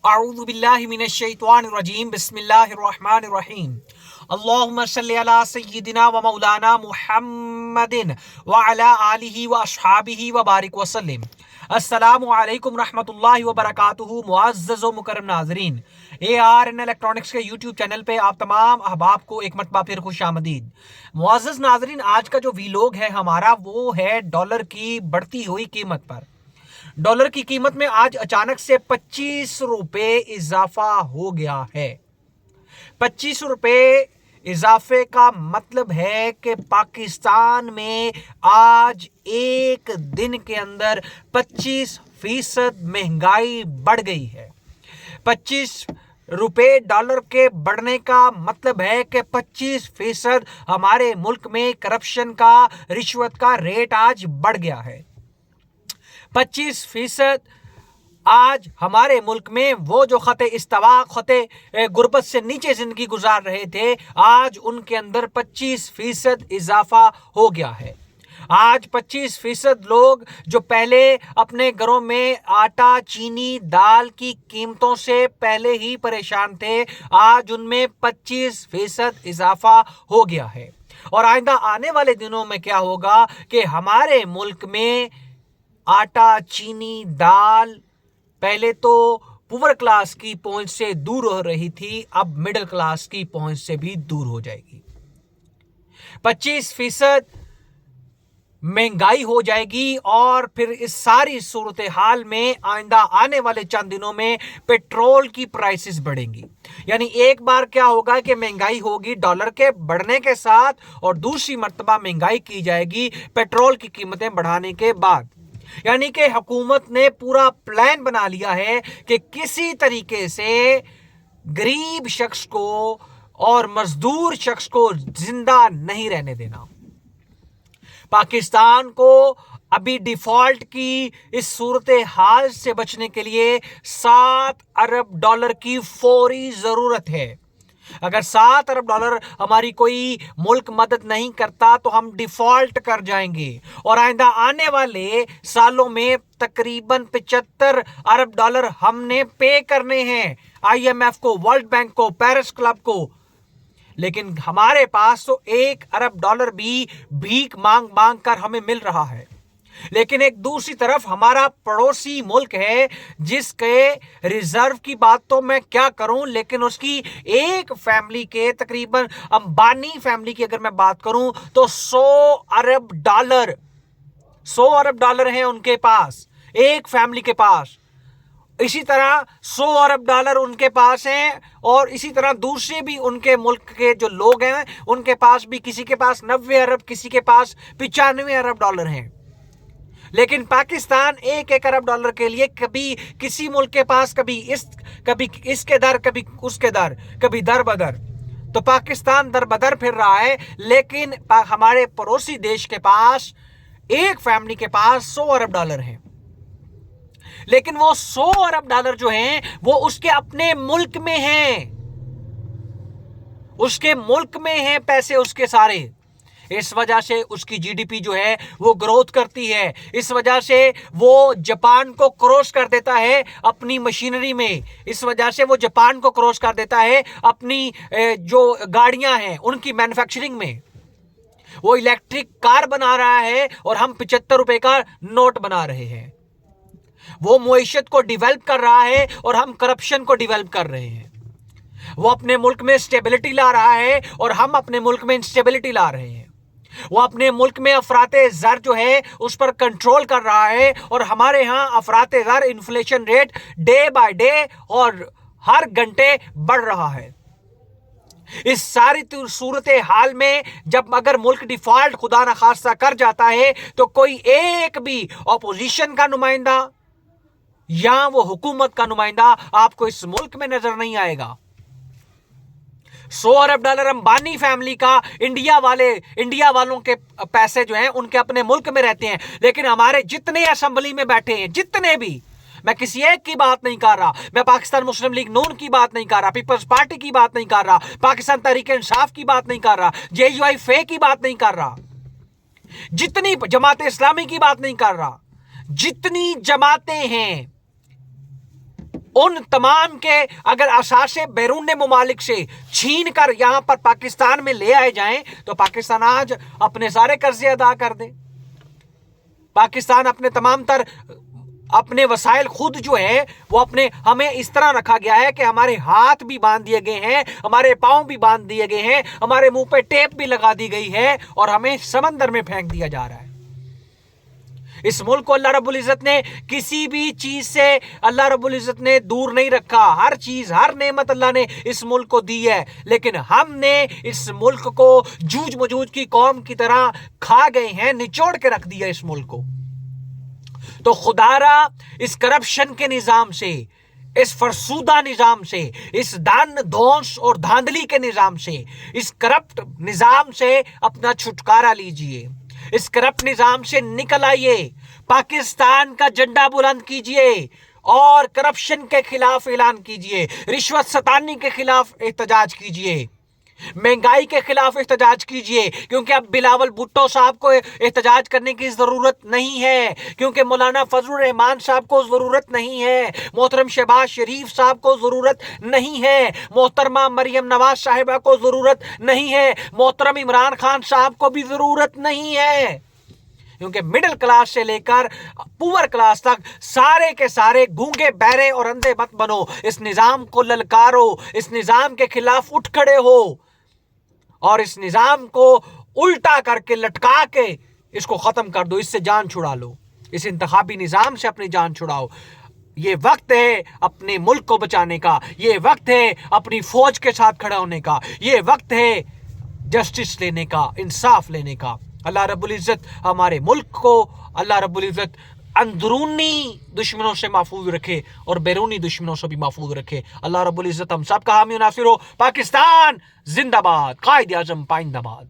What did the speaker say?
अऊज़ु बिल्लाहि मिनश शैतानिर रजीम बिस्मिल्लाहिर रहमानिर रहीम अल्लाहुम्मा सल्लि अला सय्यिदिना व मौलाना मुहम्मदिन व अला आलिहि व अस्हाबिहि व बारिक वसल्लिम। अस्सलामु अलैकुम रहमतुल्लाहि व बरकातुहू। मुअज़्ज़ज़ व मुकर्रम नाज़रीन, ARN इलेक्ट्रॉनिक्स के YouTube चैनल पे आप तमाम अहबाब को एक मरतबा फिर खुश आमदीद। मुअज़्ज़ज़ नाज़रीन, आज का जो वीलॉग है हमारा वो है डॉलर की बढ़ती हुई कीमत पर। डॉलर की कीमत में आज अचानक से 25 रुपए इजाफा हो गया है। 25 रुपए इजाफे का मतलब है कि पाकिस्तान में आज एक दिन के अंदर 25% महंगाई बढ़ गई है। 25 रुपए डॉलर के बढ़ने का मतलब है कि 25% हमारे मुल्क में करप्शन का, रिश्वत का रेट आज बढ़ गया है। 25% आज हमारे मुल्क में वो जो खते इस्तिवा, खते गुर्बत से नीचे जिंदगी गुजार रहे थे, आज उनके अंदर 25% इजाफा हो गया है। आज 25% लोग जो पहले अपने घरों में आटा, चीनी, दाल की कीमतों से पहले ही परेशान थे, आज उनमें 25% इजाफा हो गया है। और आइंदा आने वाले दिनों में क्या होगा कि हमारे मुल्क में आटा, चीनी, दाल पहले तो पुअर क्लास की पहुंच से दूर हो रही थी, अब मिडिल क्लास की पहुंच से भी दूर हो जाएगी। 25% महंगाई हो जाएगी और फिर इस सारी सूरत हाल में आइंदा आने वाले चंद दिनों में पेट्रोल की प्राइसेस बढ़ेंगी। यानी एक बार क्या होगा कि महंगाई होगी डॉलर के बढ़ने के साथ, और दूसरी मर्तबा महंगाई की जाएगी पेट्रोल की कीमतें बढ़ाने के बाद। यानी कि हुकूमत ने पूरा प्लान बना लिया है कि किसी तरीके से गरीब शख्स को और मजदूर शख्स को जिंदा नहीं रहने देना। पाकिस्तान को अभी डिफॉल्ट की इस सूरत हाल से बचने के लिए 7 अरब डॉलर की फौरी जरूरत है। अगर 7 अरब डॉलर हमारी कोई मुल्क मदद नहीं करता तो हम डिफॉल्ट कर जाएंगे, और आइंदा आने वाले सालों में तकरीबन 75 अरब डॉलर हमने पे करने हैं IMF को, वर्ल्ड बैंक को, पेरिस क्लब को। लेकिन हमारे पास तो 1 अरब डॉलर भी भीख मांग मांग कर हमें मिल रहा है। लेकिन एक दूसरी तरफ हमारा पड़ोसी मुल्क है जिसके रिजर्व की बात तो मैं क्या करूं, लेकिन उसकी एक फैमिली के तकरीबन, अंबानी फैमिली की अगर मैं बात करूं तो 100 अरब डॉलर हैं उनके पास, एक फैमिली के पास। इसी तरह 100 अरब डॉलर उनके पास हैं, और इसी तरह दूसरे भी उनके मुल्क के जो लोग हैं उनके पास भी, किसी के पास 90 अरब, किसी के पास 95 अरब डॉलर हैं। लेकिन पाकिस्तान 1 अरब डॉलर के लिए कभी किसी मुल्क के पास, कभी इसके दर, कभी उसके दर, कभी दर बदर। तो पाकिस्तान दर बदर फिर रहा है। लेकिन हमारे पड़ोसी देश के पास, एक फैमिली के पास 100 अरब डॉलर हैं। लेकिन वो 100 अरब डॉलर जो हैं वो उसके अपने मुल्क में हैं, उसके मुल्क में हैं पैसे उसके सारे। इस वजह से उसकी GDP जो है वो ग्रोथ करती है। इस वजह से वो जापान को क्रॉस कर देता है अपनी मशीनरी में। इस वजह से वो जापान को क्रॉस कर देता है अपनी जो गाड़ियां हैं उनकी मैन्युफैक्चरिंग में। वो इलेक्ट्रिक कार बना रहा है और हम 75 रुपए का नोट बना रहे हैं। वो मुईशत को डेवलप कर रहा है और हम करप्शन को डेवलप कर रहे हैं। वो अपने मुल्क में स्टेबिलिटी ला रहा है और हम अपने मुल्क में इंस्टेबिलिटी ला रहे हैं। वो अपने मुल्क में अफराते ज़र जो है उस पर कंट्रोल कर रहा है, और हमारे यहाँ अफराते ज़र, inflation rate day by day और हर घंटे बढ़ रहा है। इस सारी सूरत हाल में जब अगर मुल्क डिफॉल्ट खुदा न खास्ता कर जाता है तो कोई एक भी ऑपोजिशन का नुमाइंदा या वो हुकूमत का नुमाइंदा आपको इस मुल्क में नजर नहीं आएगा। 100 अरब डॉलर अंबानी फैमिली का, इंडिया वालों के पैसे जो हैं उनके अपने मुल्क में रहते हैं। लेकिन हमारे जितने असेंबली में बैठे हैं, जितने भी, मैं किसी एक की बात नहीं कर रहा, मैं पाकिस्तान मुस्लिम लीग नून की बात नहीं कर रहा, पीपल्स पार्टी की बात नहीं कर रहा, पाकिस्तान तहरीक इंसाफ की बात नहीं कर रहा, JUI फे की बात नहीं कर रहा, जितनी जमातें इस्लामी की बात नहीं कर रहा, जितनी जमातें हैं उन तमाम के अगर असासे बैरून ममालिक से छीन कर यहां पर पाकिस्तान में ले आए जाएं तो पाकिस्तान आज अपने सारे कर्जे अदा कर दे। पाकिस्तान अपने तमाम तर अपने वसाइल खुद जो है वो अपने हमें इस तरह रखा गया है कि हमारे हाथ भी बांध दिए गए हैं, हमारे पांव भी बांध दिए गए हैं, हमारे मुंह पे टेप भी लगा दी गई है और हमें समंदर में फेंक दिया जा रहा है। इस मुल्क को अल्लाह रब्बुल इज़्ज़त ने किसी भी चीज से अल्लाह रब्बुल इज़्ज़त ने दूर नहीं रखा। हर चीज, हर नेमत अल्लाह ने इस मुल्क को दी है, लेकिन हमने इस मुल्क को जूझ मजूझ की कौम की तरह खा गए हैं, निचोड़ के रख दिया इस मुल्क को। तो खुदारा इस करप्शन के निजाम से, इस फरसूदा निजाम से, इस दान धौंस और धांधली के निजाम से, इस करप्ट निजाम से अपना छुटकारा लीजिए, इस करप्ट निजाम से निकल आइए, पाकिस्तान का झंडा बुलंद कीजिए और करप्शन के खिलाफ ऐलान कीजिए, रिश्वत सतानी के खिलाफ एहतजाज कीजिए, महंगाई के खिलाफ एहतजाज कीजिए। क्योंकि अब बिलावल भुट्टो साहब को एहतजाज करने की जरूरत नहीं है, क्योंकि मौलाना फजलुर रहमान साहब को जरूरत नहीं है, मोहतरम शहबाज शरीफ साहब को जरूरत नहीं है, मोहतरमा मरियम नवाज साहिबा को जरूरत नहीं है, मोहतरम इमरान खान साहब को भी जरूरत नहीं है। क्योंकि मिडिल क्लास से लेकर पुअर क्लास तक सारे के सारे गूंगे, बहरे और अंधे मत बनो। इस निजाम को ललकारो, इस निजाम के खिलाफ उठ खड़े हो और इस निजाम को उल्टा करके लटका के इसको खत्म कर दो, इससे जान छुड़ा लो, इस इंतखाबी निजाम से अपनी जान छुड़ाओ। ये वक्त है अपने मुल्क को बचाने का, ये वक्त है अपनी फौज के साथ खड़ा होने का, ये वक्त है जस्टिस लेने का, इंसाफ लेने का। अल्लाह रब्बुल इज़्ज़त हमारे मुल्क को, अल्लाह रब्बुल इज़्ज़त अंदरूनी दुश्मनों से महफूज रखे और बैरूनी दुश्मनों से भी महफूज रखे। अल्लाह रब्बुल इज़्ज़त हम सब का हामी नासिर हो। पाकिस्तान जिंदाबाद, कायद आज़म पाइंदाबाद।